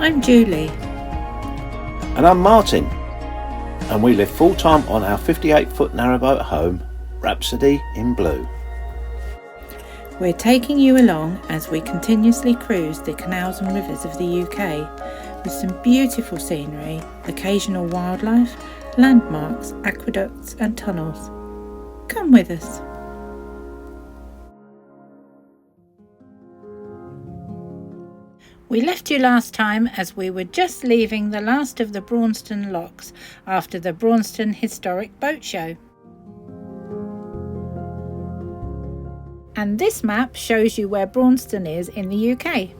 I'm Julie. And I'm Martin. And we live full-time on our 58-foot narrowboat home, Rhapsody in blue. We're taking you along as we continuously cruise the canals and rivers of the UK with some beautiful scenery, occasional wildlife, landmarks, aqueducts and tunnels. Come with us. We left you last time as we were just leaving the last of the Braunston locks after the Braunston Historic Boat Show. And this map shows you where Braunston is in the UK.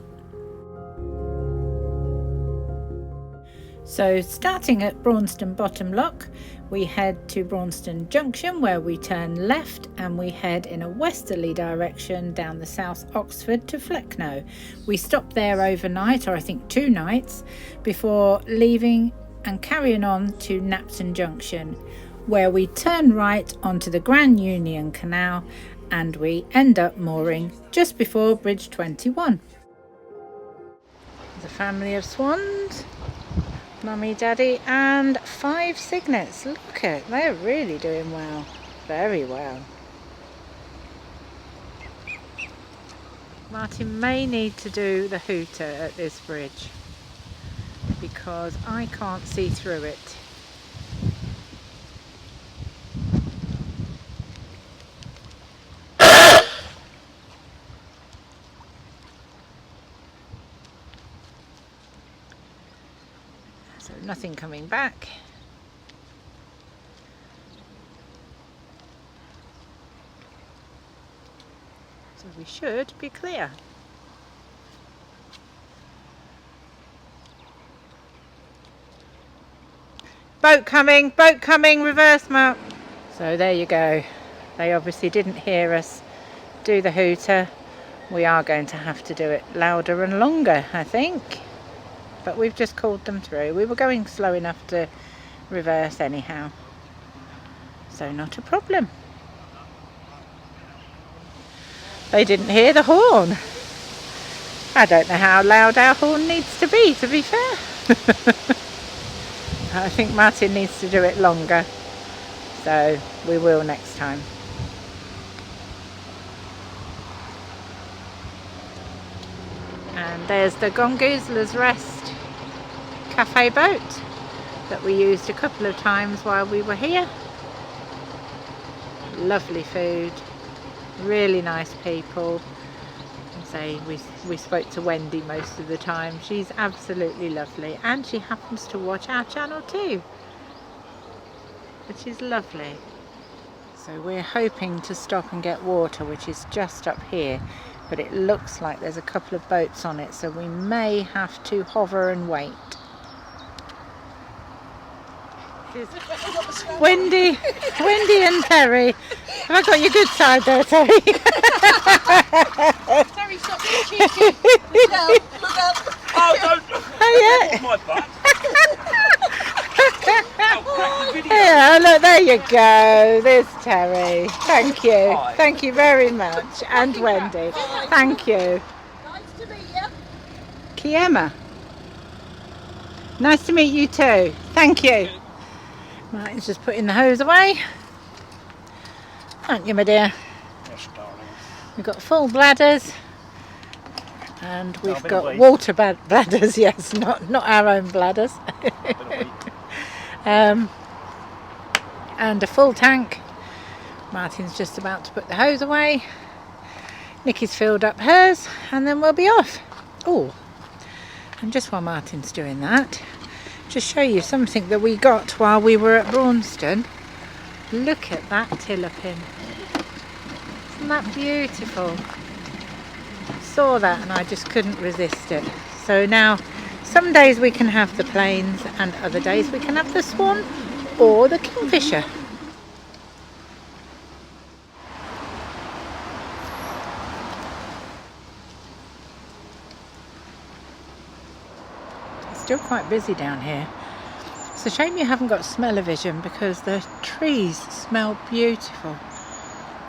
So starting at Braunston Bottom Lock, we head to Braunston Junction where we turn left and we head in a westerly direction down the South Oxford to Flecknoe. We stop there overnight, or I think 2 nights, before leaving and carrying on to Napton Junction, where we turn right onto the Grand Union Canal and we end up mooring just before Bridge 21. There's a family of swans. Mummy, Daddy and 5 cygnets. Look at, they're really doing well. Very well. Martin may need to do the hooter at this bridge because I can't see through it. So nothing coming back. So we should be clear. Boat coming, reverse map. So there you go. They obviously didn't hear us do the hooter. We are going to have to do it louder and longer, I think. But we've just called them through. We were going slow enough to reverse anyhow, so not a problem. They didn't hear the horn. I don't know how loud our horn needs to be fair. I think Martin needs to do it longer, so we will next time. And there's the Gongoozler's Rest cafe boat that we used a couple of times while we were here. Lovely food, really nice people. Say we spoke to Wendy most of the time. She's absolutely lovely and she happens to watch our channel too, which is lovely. So we're hoping to stop and get water, which is just up here, but it looks like there's a couple of boats on it, so we may have to hover and wait. Wendy and Terry. Have I got your good side there, Terry? Terry, stop being cheeky. Michelle, look up. Oh, don't. Oh, yeah. My butt. Yeah, look, there you go. There's Terry. Thank you. Hi. Thank you very much. And Wendy. Thank you. Nice to meet you. Kiema. Nice to meet you too. Thank you. Martin's just putting the hose away. Aren't you, my dear? Yes, darling. We've got full bladders. And we've got water bladders, yes, not our own bladders. And a full tank. Martin's just about to put the hose away. Nikki's filled up hers and then we'll be off. Oh, and just while Martin's doing that, just show you something that we got while we were at Braunston. Look at that tiller pin. Isn't that beautiful? Saw that and I just couldn't resist it. So now some days we can have the plains and other days we can have the swan or the kingfisher. It's still quite busy down here. It's a shame you haven't got smell-o-vision because the trees smell beautiful.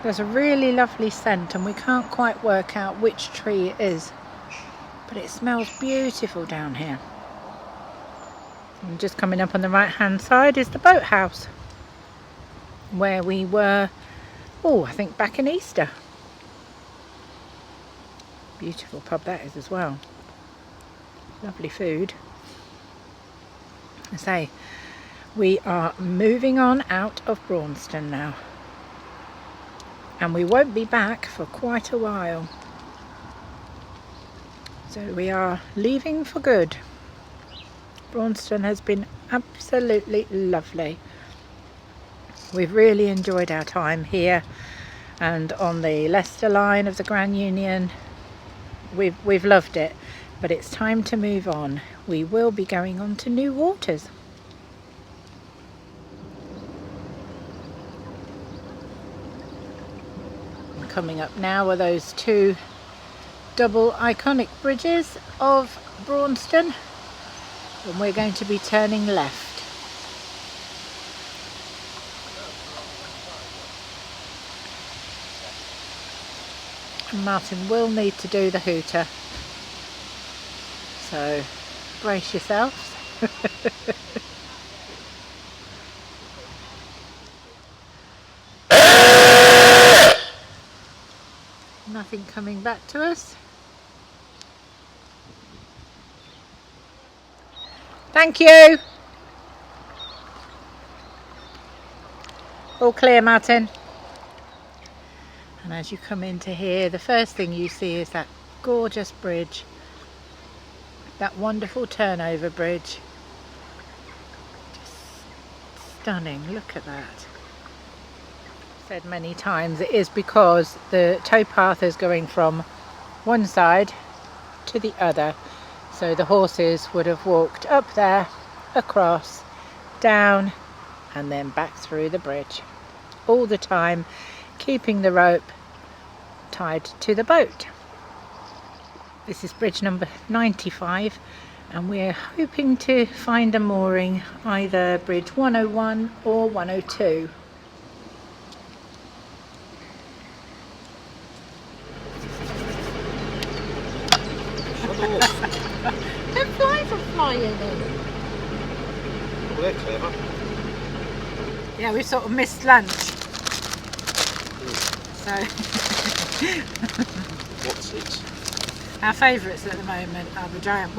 There's a really lovely scent and we can't quite work out which tree it is, but it smells beautiful down here. And just coming up on the right hand side is the boathouse, where we were, oh, I think back in Easter. Beautiful pub that is as well. Lovely food. I say, we are moving on out of Braunston now, and we won't be back for quite a while. So we are leaving for good. Braunston has been absolutely lovely. We've really enjoyed our time here and on the Leicester line of the Grand Union. We've loved it, but it's time to move on. We will be going on to new waters. And coming up now are those two double iconic bridges of Braunston, and we're going to be turning left. And Martin will need to do the hooter, so brace yourselves. Nothing coming back to us. Thank you. All clear, Martin. And as you come into here, the first thing you see is that gorgeous bridge, that wonderful turnover bridge. Just stunning, look at that. Said many times, it is because the towpath is going from one side to the other, so the horses would have walked up there, across, down, and then back through the bridge, all the time keeping the rope tied to the boat. This is bridge number 95, and we're hoping to find a mooring either bridge 101 or 102. Them flies are flying in. Well, they're clever. Yeah, we sort of missed lunch. So What's it? our favourites at the moment are the giant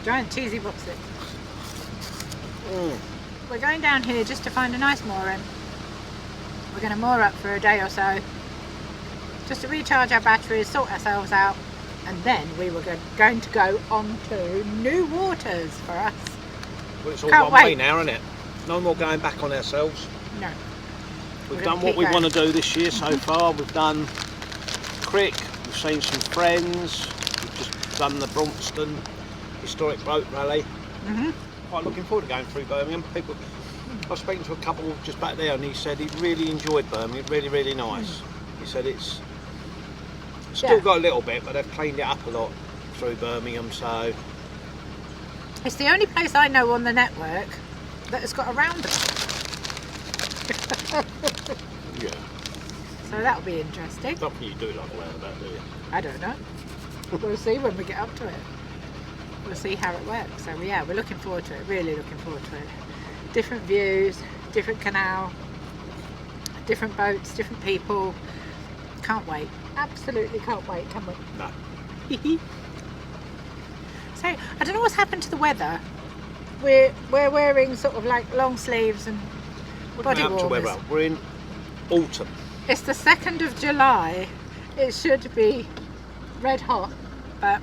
giant cheesy whatsits. We're going down here just to find a nice mooring. We're going to moor up for a day or so, just to recharge our batteries, sort ourselves out, and then we were going to go on to new waters for us. Well, it's all Can't one way wait. now, isn't it? No more going back on ourselves. No. We've We're done gonna what keep we going. want to do this year so far. We've done Crick, we've seen some friends, we've just done the Braunston Historic Boat Rally. Quite looking forward to going through Birmingham. People, I was speaking to a couple just back there, and he said he really enjoyed Birmingham. Really, really nice. He said it's still got a little bit, but they've cleaned it up a lot through Birmingham. So It's the only place I know on the network that has got a roundabout. yeah, So that'll be interesting. not for you do like a roundabout, do you? I don't know. We'll see when we get up to it. We'll see how it works. So yeah, we're looking forward to it. Really looking forward to it. Different views, different canal, different boats, different people. Can't wait. Absolutely can't wait, can we? No. So I don't know what's happened to the weather. We're wearing sort of like long sleeves and body Out to where warmers. we're in autumn. It's the 2nd of July. It should be red hot, but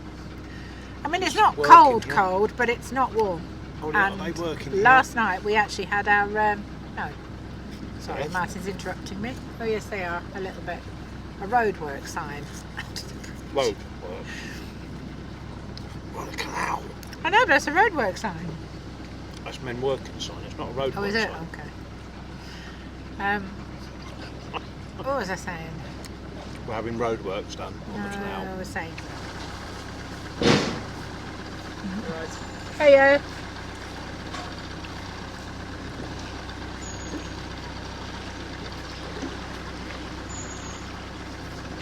I mean it's not working, cold, yeah. cold, but it's not warm. Oh, yeah, And are they working? last night we actually had our no. Sorry, Yes. Martin's interrupting me. Oh yes, they are a little bit. A roadwork sign. Road. Well, the canal. I know, but it's a roadwork sign. That's men working sign. It's not a road. Oh, is it? sign. Okay. What was I saying? We're having road works done on the I canal. was saying. Heyo.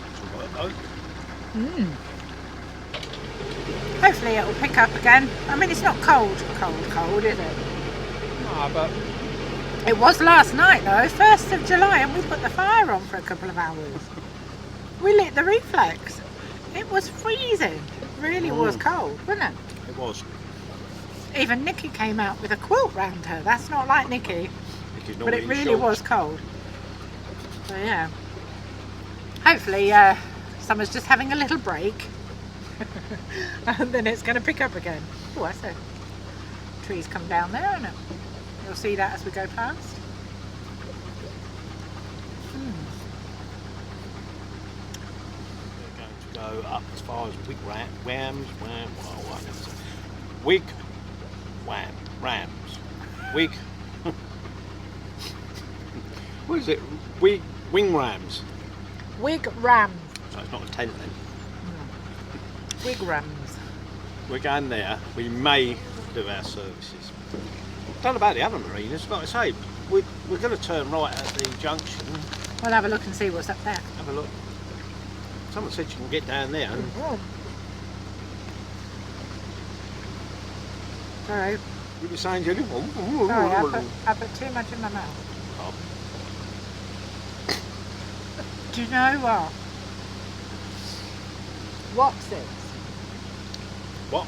It's all right, though. Hopefully it will pick up again. I mean, it's not cold, is it? No, but It was last night though, 1st of July, and we put the fire on for a couple of hours. We lit the reflex. It was freezing. It really was cold, wasn't it? it was. Even Nikki came out with a quilt round her. That's not like Nikki, Because but it normally really shorts. was cold. So yeah. Hopefully summer's just having a little break. And then it's going to pick up again. Oh, I see. Trees come down there, isn't it? You'll see that as we go past. We're going to go up as far as Wig Rams, Wig Wham Rams. Wig. What is it? Wing Rams. Wig Rams. So it's not a tent then. Wig Rams. We're going there. We may do our services. Don't know about the other marinas. Like I say, we're going to turn right at the junction. We'll have a look and see what's up there. Have a look. Someone said you can get down there. And Sorry. you were saying, Jenny. Sorry, I put too much in my mouth. Oh, Do you know what? What's this? what?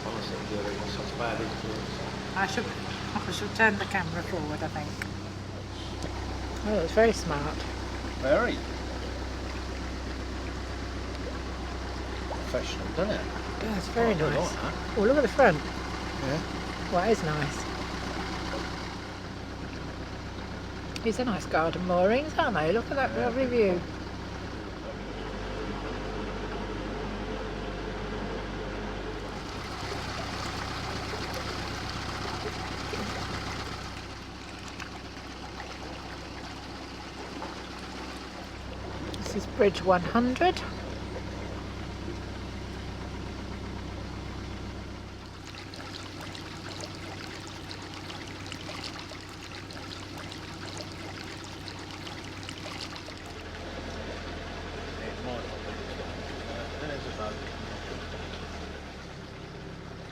Honestly, Jerry, it's such bad influence. I should turn the camera forward, I think. Oh, it's very smart. Very. Professional, doesn't it? Yeah, it's very I do nice. like that. Oh, look at the front. Yeah. Well, it is nice. These are nice garden moorings, aren't they? Look at that lovely view. This is Bridge 100.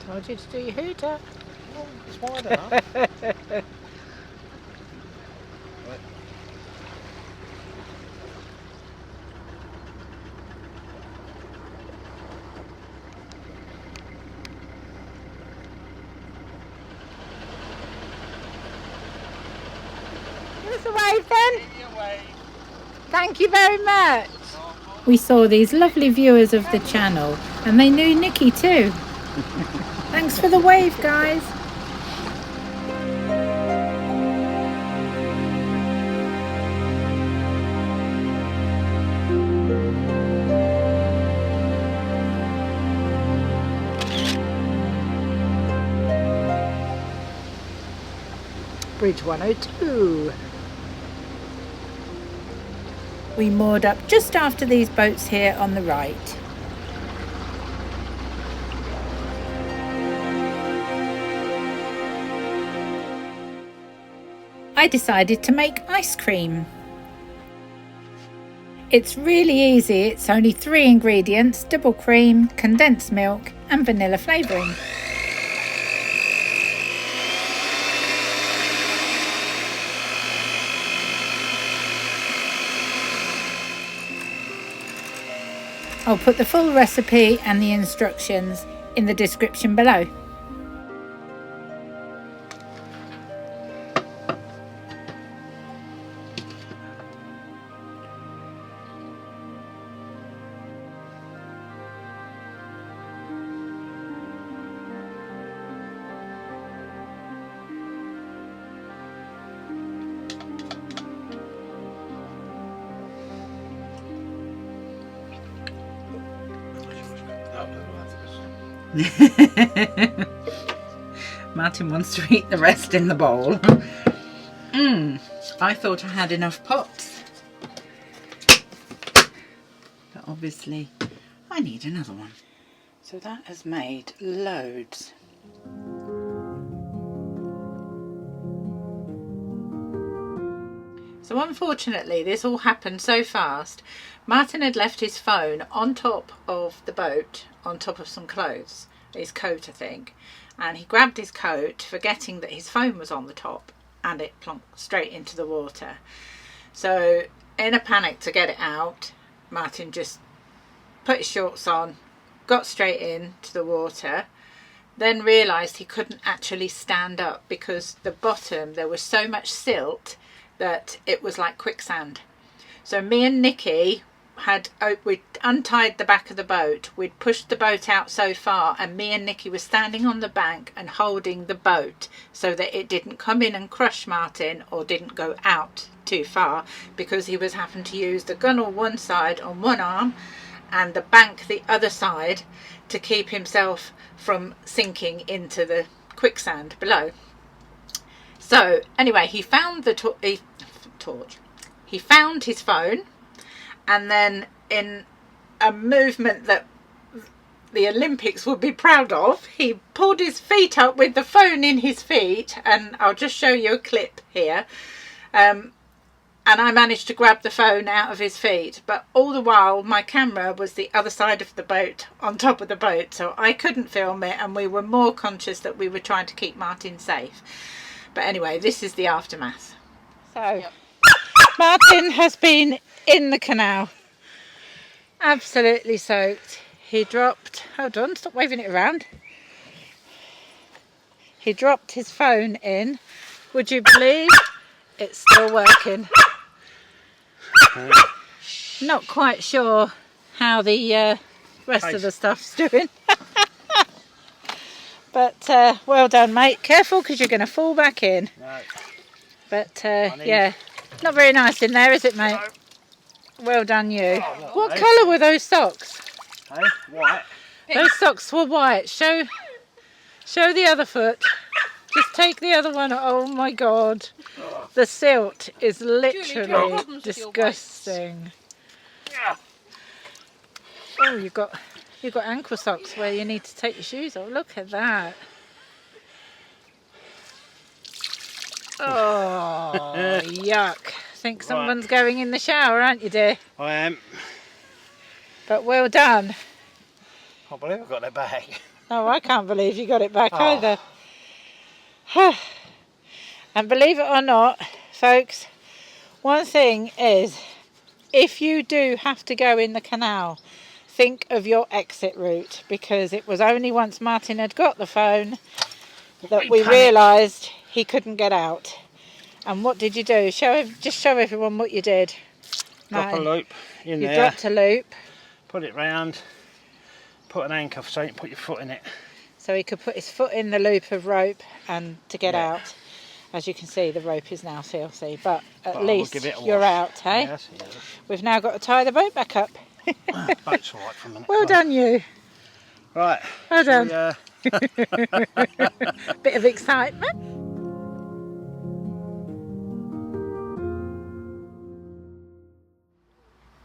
Told you to do your hooter. It's wide enough. Give us a wave then. Thank you very much. We saw these lovely viewers of the channel and they knew Nikki too. Thanks for the wave, guys. Bridge 102. We moored up just after these boats here on the right. I decided to make ice cream. It's really easy. It's only 3 ingredients: double cream, condensed milk and vanilla flavouring. I'll put the full recipe and the instructions in the description below. Martin wants to eat the rest in the bowl. I thought I had enough pots, but obviously I need another one. So that has made loads. So unfortunately this all happened so fast. Martin had left his phone on top of the boat, on top of some clothes, his coat I think, and he grabbed his coat forgetting that his phone was on the top, and it plonked straight into the water. So in a panic to get it out, Martin just put his shorts on, got straight into the water, then realised he couldn't actually stand up because the bottom, there was so much silt that it was like quicksand. So me and Nikki we'd untied the back of the boat, we'd pushed the boat out so far, and me and Nikki were standing on the bank and holding the boat so that it didn't come in and crush Martin or didn't go out too far, because he was having to use the gunwale one side on one arm and the bank the other side to keep himself from sinking into the quicksand below. So anyway, he found the torch. He found his phone, and then in a movement that the Olympics would be proud of, he pulled his feet up with the phone in his feet, and I'll just show you a clip here. And I managed to grab the phone out of his feet, but all the while my camera was the other side of the boat, on top of the boat, so I couldn't film it, and we were more conscious that we were trying to keep Martin safe. But anyway, this is the aftermath. So yep. Martin has been in the canal, absolutely soaked. He dropped, hold on, stop waving it around. He dropped his phone in. Would you believe it's still working? Not quite sure how the rest of the stuff's doing. But well done, mate. Careful, because you're going to fall back in. No. But yeah, not very nice in there, is it, mate? No. Well done, you. Oh, what colour were those socks? Hey, white. Those socks were white. Show the other foot. Just take the other one. Oh my God. The silt is literally disgusting. Yeah. Oh, you've got ankle socks where you need to take your shoes off. Look at that. Oh, yuck. Think someone's going in the shower, aren't you, dear? I am. But well done. I can't believe I got that back. Oh, I can't believe you got it back either. And believe it or not, folks, one thing is, if you do have to go in the canal, think of your exit route, because it was only once Martin had got the phone that we realised he couldn't get out. And what did you do? Just show everyone what you did. Drop a loop in there. You dropped a loop. Put it round. Put an anchor so you can put your foot in it. So he could put his foot in the loop of rope and to get out. As you can see, the rope is now filthy, but at least you're out, hey? Yes, yes. We've now got to tie the boat back up. Boat's all right for a minute. Well done, you. Right. Well done. Bit of excitement.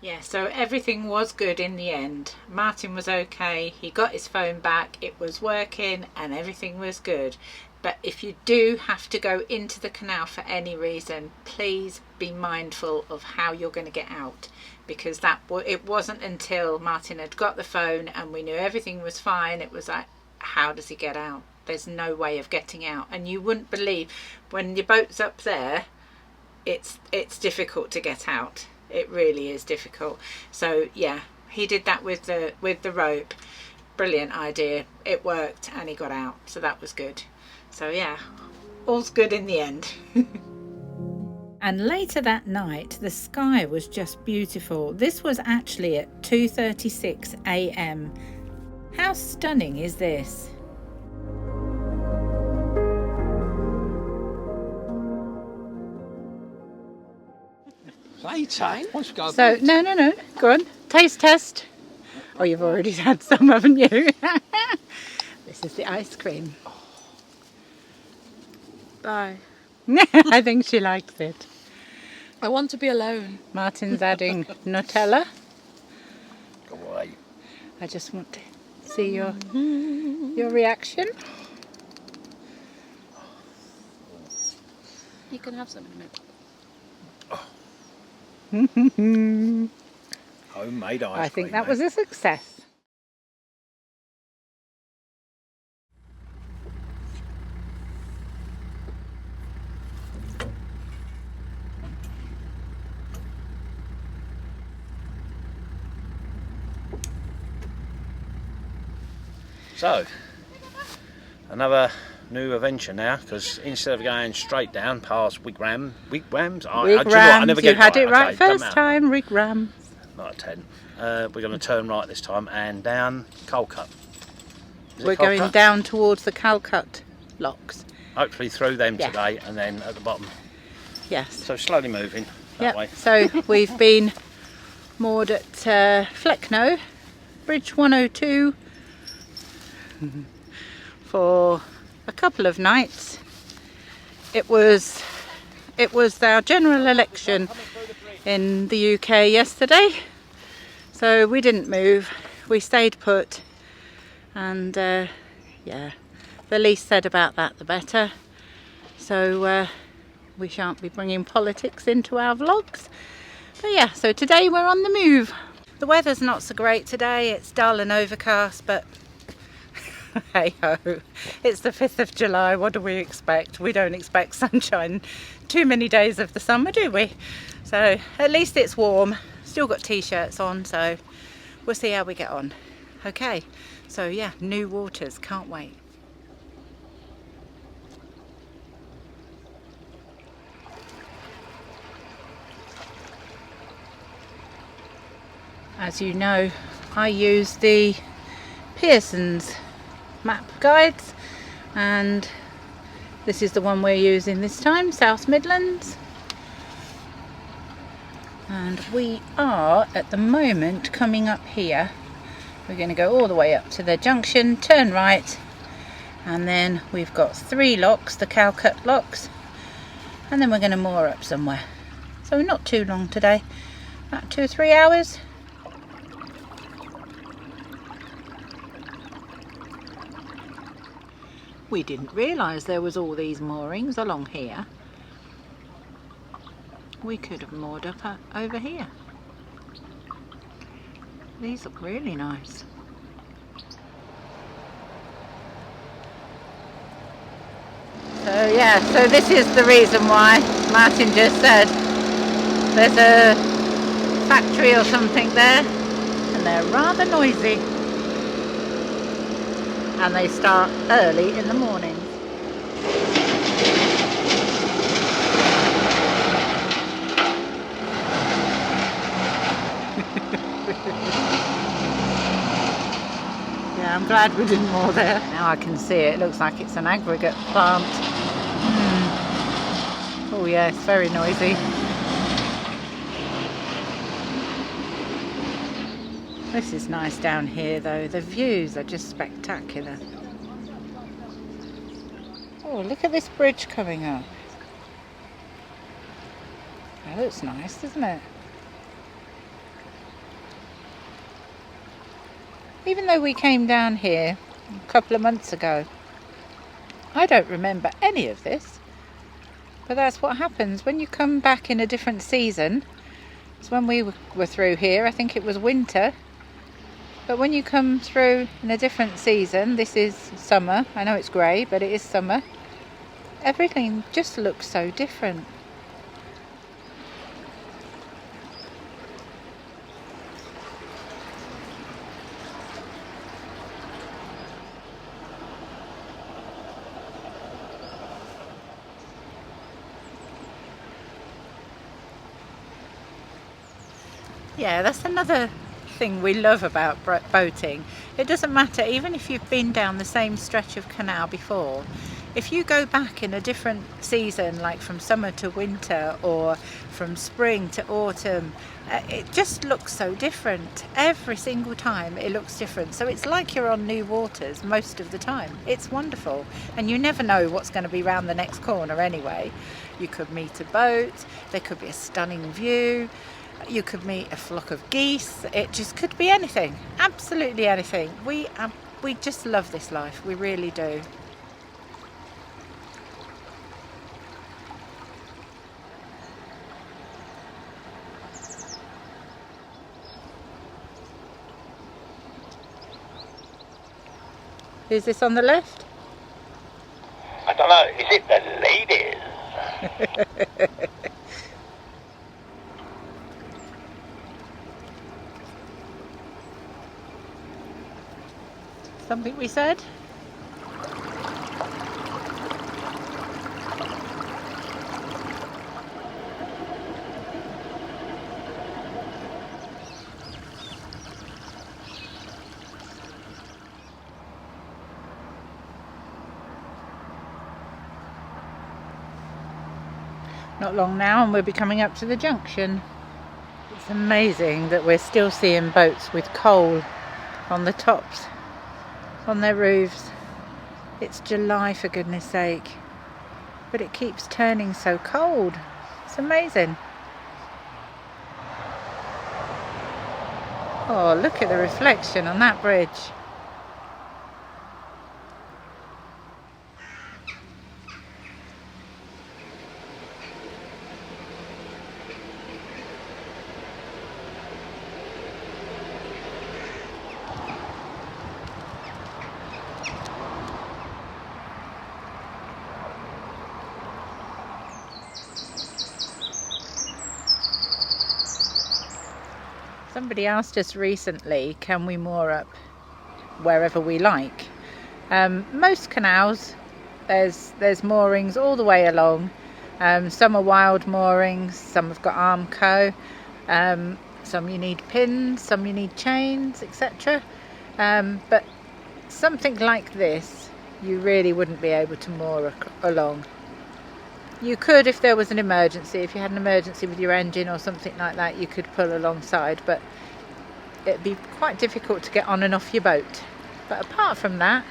Yeah, so everything was good in the end. Martin was okay, he got his phone back, it was working and everything was good. But if you do have to go into the canal for any reason, please be mindful of how you're going to get out, because it wasn't until Martin had got the phone and we knew everything was fine, it was like, how does he get out? There's no way of getting out. And you wouldn't believe, when your boat's up there, it's difficult to get out. It really is difficult. So yeah, he did that with the rope. Brilliant idea. It worked and he got out, so that was good. So yeah, all's good in the end. And later that night, the sky was just beautiful. This was actually at 2:36 a.m. How stunning is this? Later. So, no. Go on. Taste test. Oh, you've already had some, haven't you? This is the ice cream. Bye. I think she likes it. I want to be alone. Martin's adding Nutella. Go away. I just want to see your reaction. You can have some in a minute. Oh. Homemade ice cream. I think that mate. was a success. So, another new adventure now, because instead of going straight down past Wigwams, do you know what, I never get You had it right okay, doesn't first matter. time, Wigwams. Not a 10. We're going to turn right this time and down Coalcut. Is it We're going Coalcut? down towards the Calcut locks. Hopefully through them Yeah. today, and then at the bottom. Yes. So slowly moving that way. So we've been moored at Flecknoe, Bridge 102, for a couple of nights. It was our general election in the UK yesterday, so we didn't move. We stayed put, and yeah, the least said about that the better. So we shan't be bringing politics into our vlogs. But yeah, so today we're on the move. The weather's not so great today. It's dull and overcast, but hey ho, it's the 5th of July. What do we expect? We don't expect sunshine too many days of the summer, do we? So at least it's warm. Still got t-shirts on, so we'll see how we get on. Okay, so yeah, new waters, can't wait. As you know, I use the Pearson's map guides, and this is the one we're using this time, South Midlands. And we are at the moment coming up here. We're going to go all the way up to the junction, turn right, and then we've got 3 locks, the Calcut locks, and then we're going to moor up somewhere. So not too long today, about 2 or 3 hours. We didn't realise there was all these moorings along here. We could have moored up over here. These look really nice. So yeah, so this is the reason why Martin just said there's a factory or something there, and they're rather noisy. And they start early in the morning. Yeah, I'm glad we didn't moor there. Now I can see it. It looks like it's an aggregate plant. Oh yeah, it's very noisy. This is nice down here though, the views are just spectacular. Oh, look at this bridge coming up. That looks nice, doesn't it? Even though we came down here a couple of months ago, I don't remember any of this. But that's what happens when you come back in a different season. It's when we were through here, I think it was winter. But when you come through in a different season, this is summer, I know it's grey, but it is summer, everything just looks so different. Yeah, that's another thing we love about boating. It doesn't matter, even if you've been down the same stretch of canal before, if you go back in a different season, like from summer to winter or from spring to autumn, it just looks so different. Every single time it looks different. So it's like you're on new waters most of the time. It's wonderful, and you never know what's going to be round the next corner anyway. You could meet a boat, there could be a stunning view, you could meet a flock of geese. It just could be anything, absolutely anything. We just love this life, we really do. Who's this on the left? I don't know, is it the ladies? Something we said? Not long now and we'll be coming up to the junction. It's amazing that we're still seeing boats with coal on the tops, on their roofs. It's July, for goodness sake, but it keeps turning so cold. It's amazing. Oh, look at the reflection on that bridge. Somebody asked us recently, can we moor up wherever we like? Most canals, there's moorings all the way along. Some are wild moorings, some have got Armco, some you need pins, some you need chains, etc. But something like this, you really wouldn't be able to moor along. You could if there was an emergency, if you had an emergency with your engine or something like that, you could pull alongside, but it'd be quite difficult to get on and off your boat. But apart from that,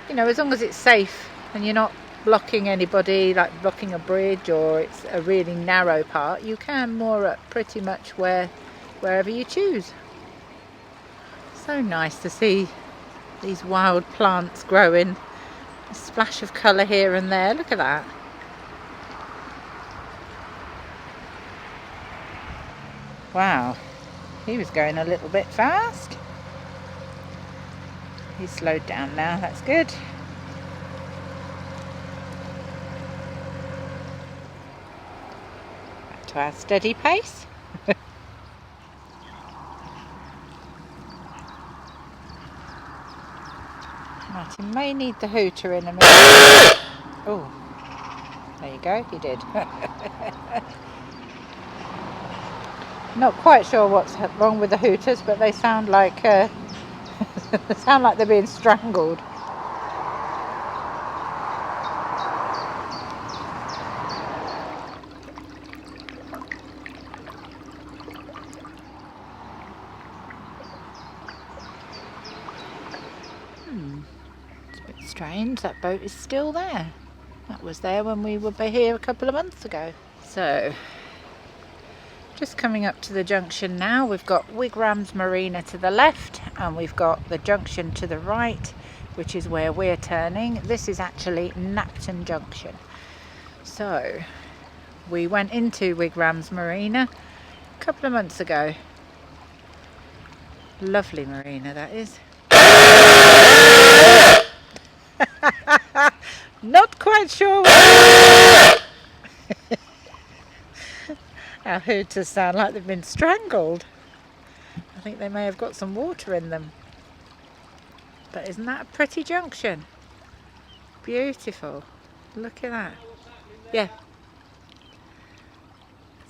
you know, as long as it's safe and you're not blocking anybody, like blocking a bridge or it's a really narrow part, you can moor up pretty much wherever you choose. So nice to see these wild plants growing. A splash of colour here and there, look at that. Wow, he was going a little bit fast. He's slowed down now, that's good. Back to our steady pace. Martin may need the hooter in a minute. Oh, there you go, he did. Not quite sure what's wrong with the hooters, but they sound like they sound like they're being strangled. It's a bit strange. That boat is still there. That was there when we were here a couple of months ago. So. Just coming up to the junction now. We've got Wigram's Marina to the left and we've got the junction to the right, which is where we're turning. This is actually Napton Junction. So we went into Wigram's Marina a couple of months ago. Lovely marina that is. Not quite sure our hooters sound like they've been strangled. I think they may have got some water in them. But isn't that a pretty junction? Beautiful. Look at that. Yeah.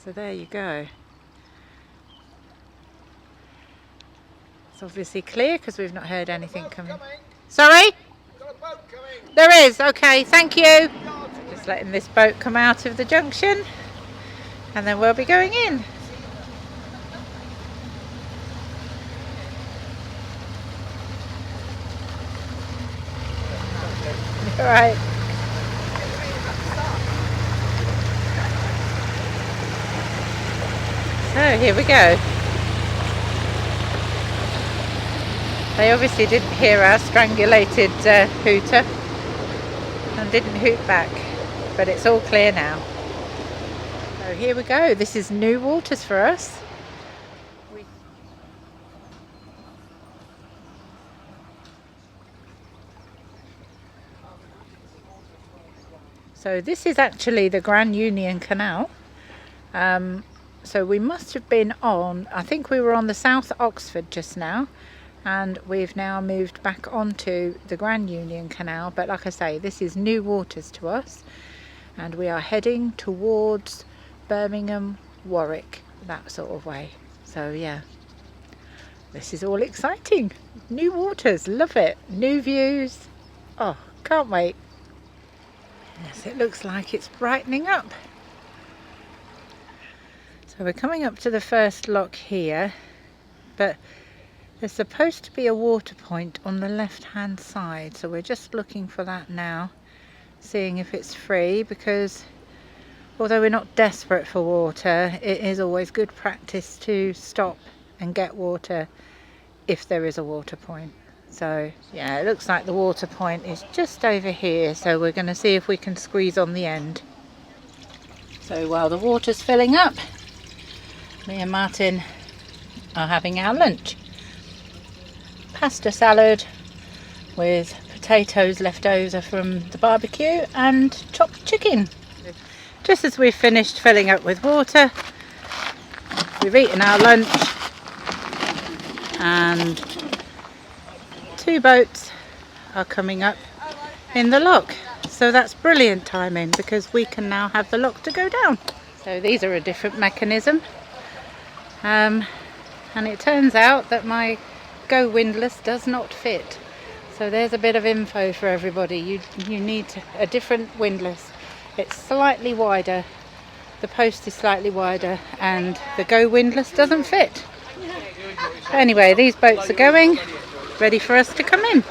So there you go. It's obviously clear because we've not heard anything coming. Sorry? Got a boat coming. There is. Okay, thank you. Just letting this boat come out of the junction. And then we'll be going in. All right. So here we go. They obviously didn't hear our strangulated hooter and didn't hoot back, but it's all clear now. So here we go. This is new waters for us. So this is actually the Grand Union Canal. So we must have been on, I think we were on the South Oxford just now, and we've now moved back onto the Grand Union Canal. But like I say, this is new waters to us, and we are heading towards Birmingham, Warwick, that sort of way. So yeah, this is all exciting. New waters, love it. New views. Oh, can't wait. Yes, it looks like it's brightening up. So we're coming up to the first lock here, but there's supposed to be a water point on the left hand side, so we're just looking for that now, seeing if it's free, because although we're not desperate for water, it is always good practice to stop and get water if there is a water point. So yeah, it looks like the water point is just over here, so we're going to see if we can squeeze on the end. So while the water's filling up, me and Martin are having our lunch. Pasta salad with potatoes left over from the barbecue and chopped chicken. Just as we've finished filling up with water, we've eaten our lunch, and 2 boats are coming up in the lock. So that's brilliant timing, because we can now have the lock to go down. So these are a different mechanism. And it turns out that my Go windlass does not fit. So there's a bit of info for everybody. You need a different windlass. It's slightly wider, the post is slightly wider, and the Go windlass doesn't fit. But anyway, these boats are going, ready for us to come in.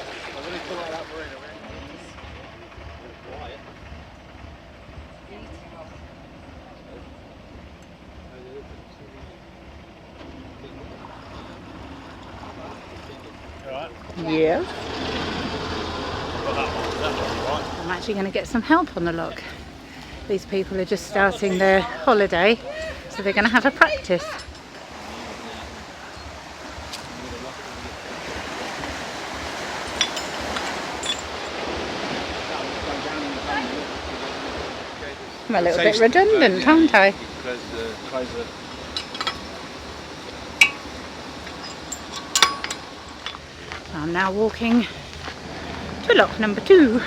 Yeah. I'm actually going to get some help on the lock. These people are just starting their holiday, so they're going to have a practice. I'm a little bit redundant, aren't I? I'm now walking to lock number 2.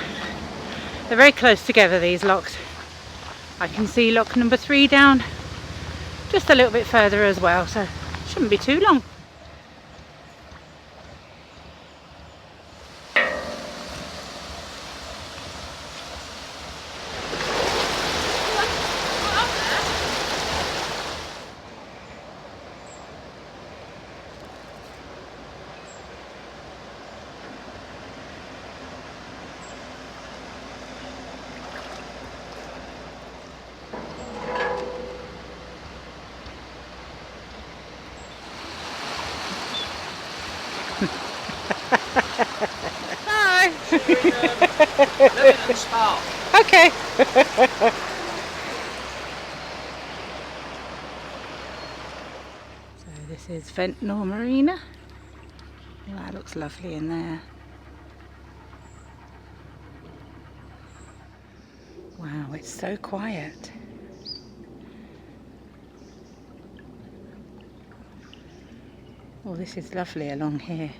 They're very close together, these locks. I can see lock number 3 down just a little bit further as well, so shouldn't be too long. Okay. So this is Flecknoe Marina. Oh, that looks lovely in there. Wow, it's so quiet. Oh, this is lovely along here.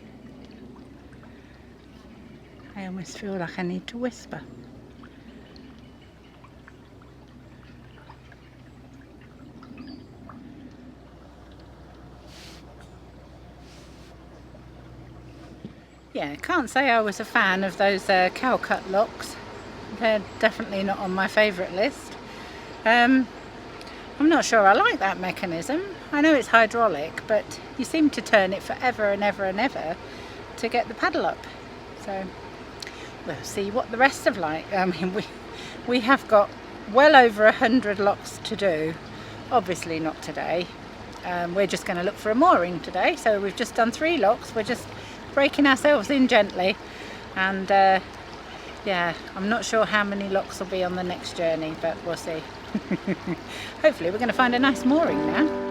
I almost feel like I need to whisper. Yeah, I can't say I was a fan of those cow-cut locks. They're definitely not on my favourite list. I'm not sure I like that mechanism. I know it's hydraulic, but you seem to turn it forever and ever and ever to get the paddle up. So we'll see what the rest of like. I mean, we have got well over 100 locks to do. Obviously not today. We're just going to look for a mooring today. So we've just done 3 locks. We're just breaking ourselves in gently, and yeah, I'm not sure how many locks will be on the next journey, but we'll see. Hopefully we're going to find a nice mooring now.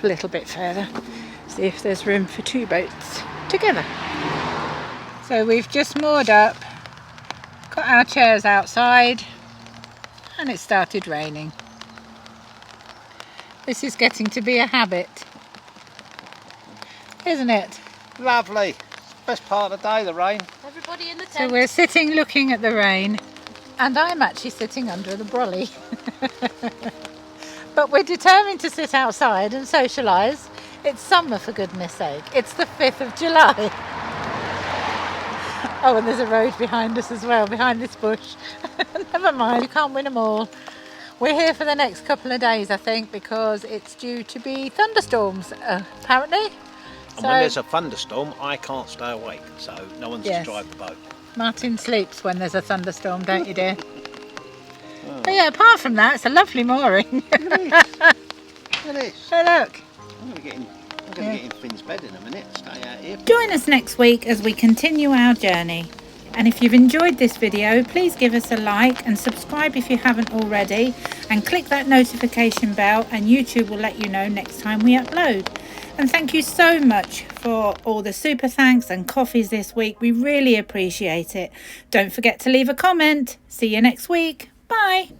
a little bit further, see if there's room for 2 boats together. So we've just moored up, got our chairs outside, and it started raining. This is getting to be a habit, isn't it? Lovely. Best part of the day, the rain. Everybody in the So tent. we're sitting looking at the rain, and I'm actually sitting under the brolly. But we're determined to sit outside and socialise. It's summer, for goodness sake. It's the 5th of July. Oh, and there's a road behind us as well, behind this bush. Never mind, you can't win them all. We're here for the next couple of days, I think, because it's due to be thunderstorms, apparently. And when there's a thunderstorm, I can't stay awake, so no one's Yes. to drive the boat. Martin sleeps when there's a thunderstorm, don't you, dear? But yeah, apart from that, it's a lovely mooring. Look at this. Oh, look. I'm going to get in Finn's bed in a minute, stay out here. Join us next week as we continue our journey. And if you've enjoyed this video, please give us a like and subscribe if you haven't already, and click that notification bell and YouTube will let you know next time we upload. And thank you so much for all the super thanks and coffees this week. We really appreciate it. Don't forget to leave a comment. See you next week. Bye.